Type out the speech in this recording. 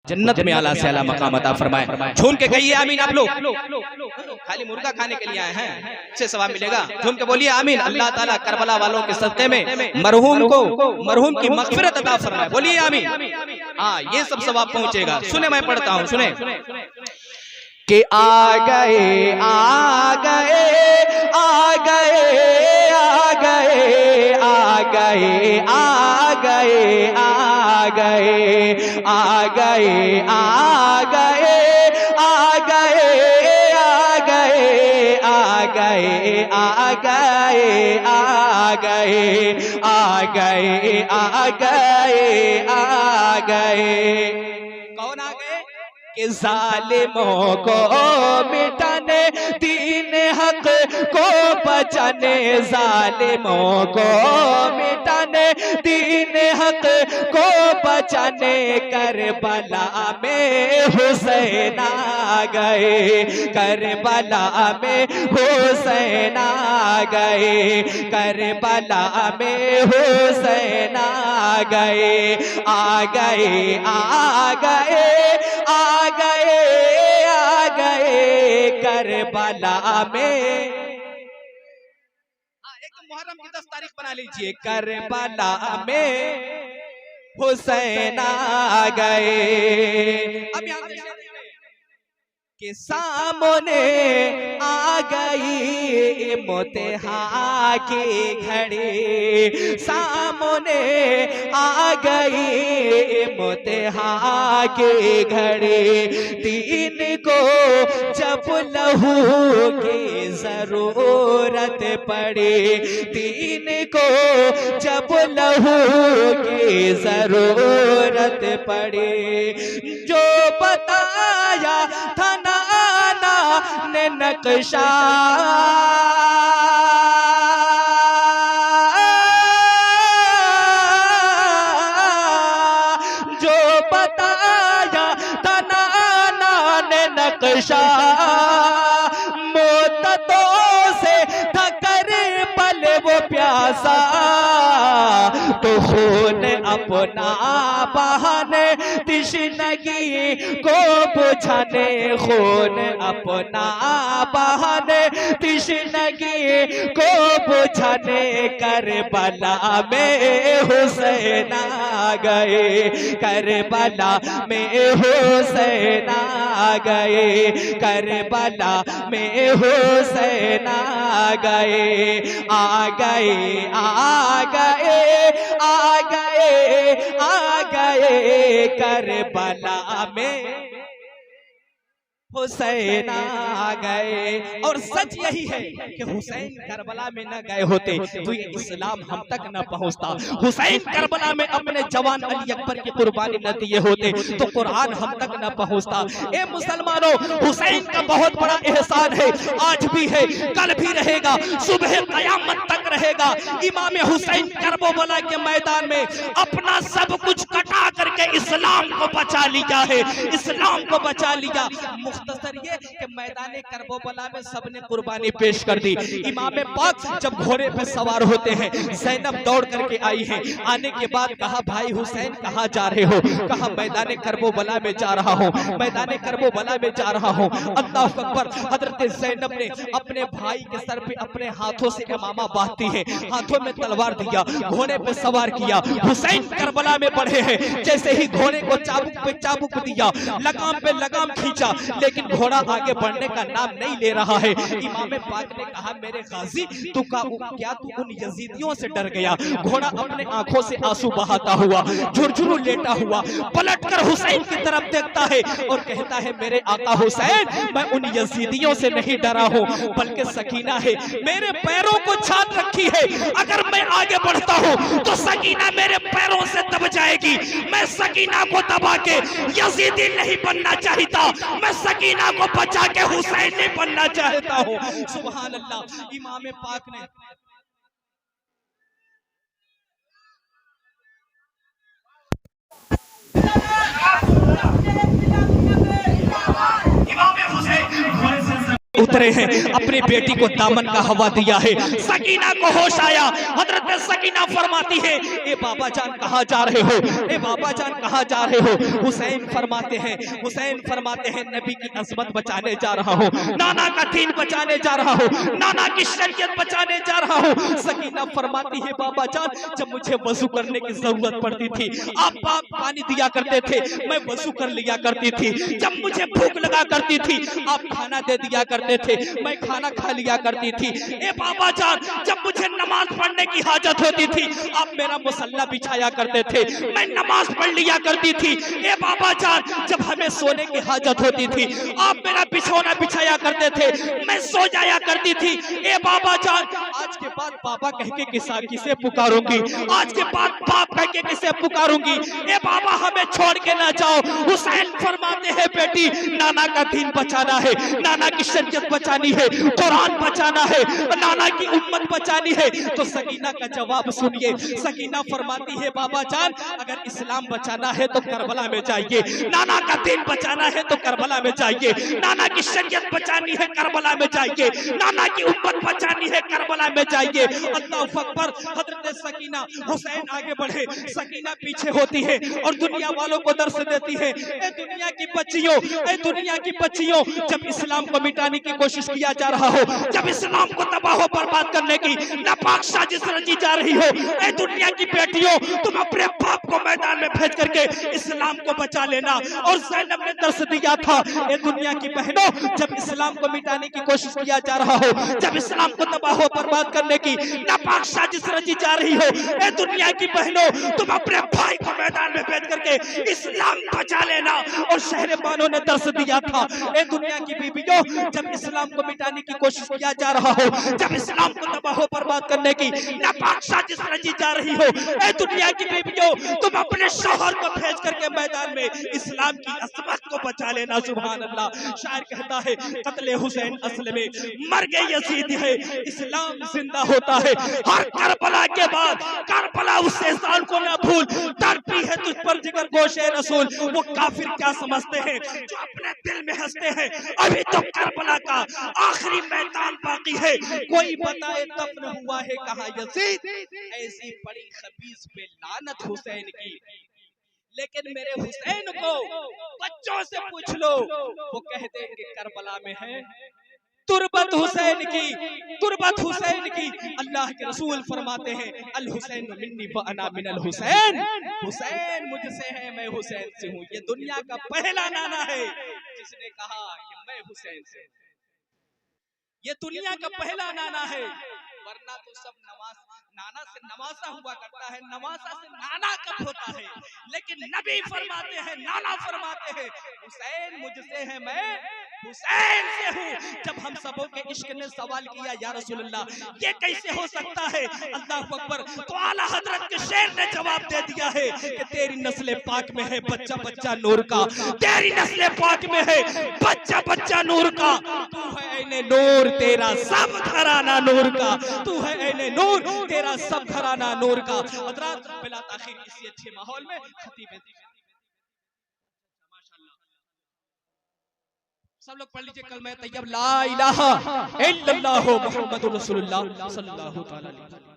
जन्नत में आला से आला मकाम अता फरमाए। झूम के कहिए आमीन। आप लोग खाली मुर्गा खाने के लिए आए हैं, इससे सवाब मिलेगा। झूम के बोलिए आमीन। अल्लाह ताला करबला वालों के सदक़े में मरहूम की मग़फ़िरत अता फरमाए। बोलिए आमीन। हाँ, ये सब सवाब पहुंचेगा। सुने, मैं पढ़ता हूँ, सुने कि आ गए आ गए आ गए आ गए आ गए आ गए आ गए आ गए आ गए आ गए आ गए आ गए आ गए आ गए आ गए आ गए आ गए। कौन आ गए? कि जालिमों को मिटाने, दीन हक को बचाने, जालिमों को मिटाने, दीन हक को बचाने, करबला में हुसैन आ गए, करबला में हुसैन आ गए, करबला में हुसैन आ गए, आ गए आ गए आ गए करबला में। एक तो मुहर्रम की 10 तारीख बना लीजिए। करबला में हुसैन आ गए। अब यहाँ के सामने आ गई मोतेहा की घड़ी, सामने आ गई मोतेहा की घड़ी। दीन को जब लहू की जरूरत पड़ी, दीन को जब लहू की जरूरत पड़ी, जो बताया था ने नक्शा, जो बताया था नाना ने नक्शा, मोततों से था करबल वो प्यासा, तो खून अपना बहाने तिश्नगी को बुझाने, खून अपना बहाने तिश्नगी को बुझाने, करबला में हुसैन आ गए, करबला में हुसैन आ गए, करबला में हुसैन आ गए, आ गए आ गए आ गए आ गए करबला में हुसैन आ गए। और सच यही है कि हुसैन करबला में न गए होते तो ये इस्लाम हम तक न पहुंचता। हुसैन करबला में अपने जवान अली अकबर की कुर्बानी न दिए होते तो कुरान हम तक न पहुंचता। ए मुसलमानों, हुसैन का बहुत बड़ा एहसान है, आज भी है, कल भी रहेगा, सुबह कयामत तक रहेगा। इमाम हुसैन करबला के मैदान में अपना सब कुछ कटा करके इस्लाम को बचा लिया है, इस्लाम को बचा लिया। मुख्तसर ये कि मैदान करबला में सबने कुर्बानी पेश कर दी। इमाम पाक जब घोड़े पे सवार होते हैं, ज़ैनब दौड़ करके आई है। आने के बाद कहा, भाई हुसैन कहाँ जा रहे हो? कहा, मैदान करबला में जा रहा हूँ, मैदान करबला में जा रहा हूँ। अल्लाह अकबर। हजरत ज़ैनब ने अपने भाई के सर पे अपने हाथों से इमामा बांधती है, हाथों में तलवार दिया, घोड़े पे सवार किया। हुसैन करबला में बढ़े हैं। जैसे ही घोड़े को चाबुक पे चाबुक दिया, लगाम पे लगाम खींचा, लेकिन घोड़ा आगे बढ़ने का नाम नहीं ले रहा है। इमाम पाक ने कहा, मेरे गाजी, क्या तू उन यजीदियों से डर गया? घोड़ा अपने आंखों से आंसू बहाता हुआ, झुरझुरु लेटा हुआ, पलटकर हुसैन की तरफ देखता है और कहता है, मेरे आका हुसैन, मैं उन यजीदियों से नहीं डरा हूँ, बल्कि सकीना है मेरे पैरों को छान रखी है। अगर मैं आगे बढ़ता हूँ तो सकीना मेरे पैरों से दब जाएगी। मैं सकीना को दबा के यजीदी नहीं बनना चाहता, मैं सकीना को बचा के हुसैन नहीं बनना चाहता हूँ। सुभान अल्लाह। इमाम पाक ने उतरे हैं, अपनी बेटी को दामन का हवा दिया है। सकीना को होश आया, हजरत सकीना फरमाती है, ए बाबा जान कहाँ जा रहे हो, ए बाबा जान कहाँ जा रहे हो। हुसैन फरमाते हैं नबी की अजमत बचाने जा रहा हूँ, नाना का दीन बचाने जा रहा हूँ, नाना की शरीयत बचाने जा रहा हूँ। सकीना फरमाती है, बाबा जान जब मुझे वजू करने की जरूरत पड़ती थी आप पानी दिया करते थे, मैं वजू कर लिया करती थी। जब मुझे भूख लगा करती थी आप खाना दे दिया करते थे, मैं खाना खा लिया करती थी। ए बाबा जान जब मुझे नमाज पढ़ने की हाजत होती थी आप मेरा मुसल्ला बिछाया करते थे, मैं नमाज पढ़ लिया करती थी। ए बाबा जान जब हमें सोने की हाजत होती थी आप मेरा बिछौना बिछाया करते थे, मैं सो जाया करती थी। ए बाबा जान आज के बाद बाबा कह के किसे पुकारूंगी, आज के बाद बाप कह के किसे पुकारूंगी। ए बाबा हमें छोड़ के ना जाओ। हुसैन फरमाते हैं, बेटी नाना का दीन बचाना है, नाना की शरीयत बचानी है, कुरान बचाना है, नाना की उम्मत बचानी है। तो सकीना का जवाब सुनिए। सकीना फरमाती है, बाबा जान अगर इस्लाम बचाना है तो करबला में जाइए, नाना का दीन बचाना है तो करबला में जाइए, नाना की शरीयत बचानी है करबला में जाइए, नाना की उम्मत बचानी है करबला में जाइए। अल्लाहु अकबर। हजरत सकीना, हुसैन आगे बढ़े, सकीना पीछे होती है और दुनिया वालों को दर्श देती है, ए दुनिया की बच्चियों, ए दुनिया की बच्चियों, जब इस्लाम को मिटाने की कोशिश किया जा रहा हो, जब इस्लाम को तबाह बर्बाद करने की नापाक साजिश रची जा रही हो, ए दुनिया की बेटियों तुम अपने बाप को मैदान में भेज करके इस्लाम को बचा लेना। और ज़ैनब ने दर्श दिया था, ए दुनिया की बहनों जब इस्लाम को मिटाने की कोशिश किया जा रहा हो, जब इस्लाम को तबाह बर्बाद करने की नापाक साजिश रची जा रही हो, ए दुनिया की बहनों तुम अपने भाई को मैदान में भेज करके इस्लाम बचा लेना। और शहर बानो ने दर्श दिया था, ए दुनिया की बीबियों जब इस्लाम को मिटाने की कोशिश किया जा रहा हो, जब इस्लाम को तबाह बर्बाद करने की नापाक साजिश रची जा रही हो, ए दुनिया की बीबियों तुम अपने शौहर को भेज करके मैदान में इस्लाम की अजमत को बचा लेना। सुभान अल्लाह। शायर कहता है, कत्ले हुसैन असल में मर गए यजीद है, इस्लाम जिंदा होता है हर करबला के बाद। करबला उस एहसान को ना भूल, तड़पी है तुझ पर जिगर गोशे रसूल। वो काफिर क्या समझते हैं जो अपने दिल में हंसते हैं, अभी तो करबला का आखिरी मैदान बाकी है। कोई बताए दफन हुआ है कहाँ यजीद, ऐसी बड़ी खबीस पे लानत हुसैन की। लेकिन मेरे हुसैन को बच्चों से पूछ लो, वो कह देंगे करबला में है तुरबत हुसैन की, तुरबत हुसैन की। अल्लाह के रसूल फरमाते हैं, अल हुसैन मिन्नी व अना मिनल हुसैन, हुसैन मुझसे है मैं हुसैन से हूँ। ये दुनिया का पहला नाना है जिसने कहा कि मैं हुसैन से हूँ। ये दुनिया का पहला नाना है, वरना तो सब नाना से नवासा हुआ करता है, नवासा से नाना कब होता है। लेकिन नबी फरमाते हैं, नाना फरमाते हैं, हुसैन मुझसे है मैं हुसैन से हूँ। जब हम सबों के इश्क ने सवाल किया, या रसूलल्लाह ये कैसे हो सकता है, अल्लाह अकबर, तो आला हजरत के शेर ने जवाब दे दिया है कि तेरी नस्ल पाक में है बच्चा बच्चा नूर का, तेरी नस्ल पाक में है बच्चा बच्चा नूर का। तू है ऐने नूर तेरा सब घराना नूर का, तू है ऐने नूर तेरा सब घराना नूर का। हजरत बिला ताखीर इसी अच्छे माहौल में खतीब सब लोग पढ़ लीजिए कलमा तैयब ला इलाहा इल्लल्लाहु मुहम्मदुर रसूलुल्लाह सल्लल्लाहु अलैहि वसल्लम।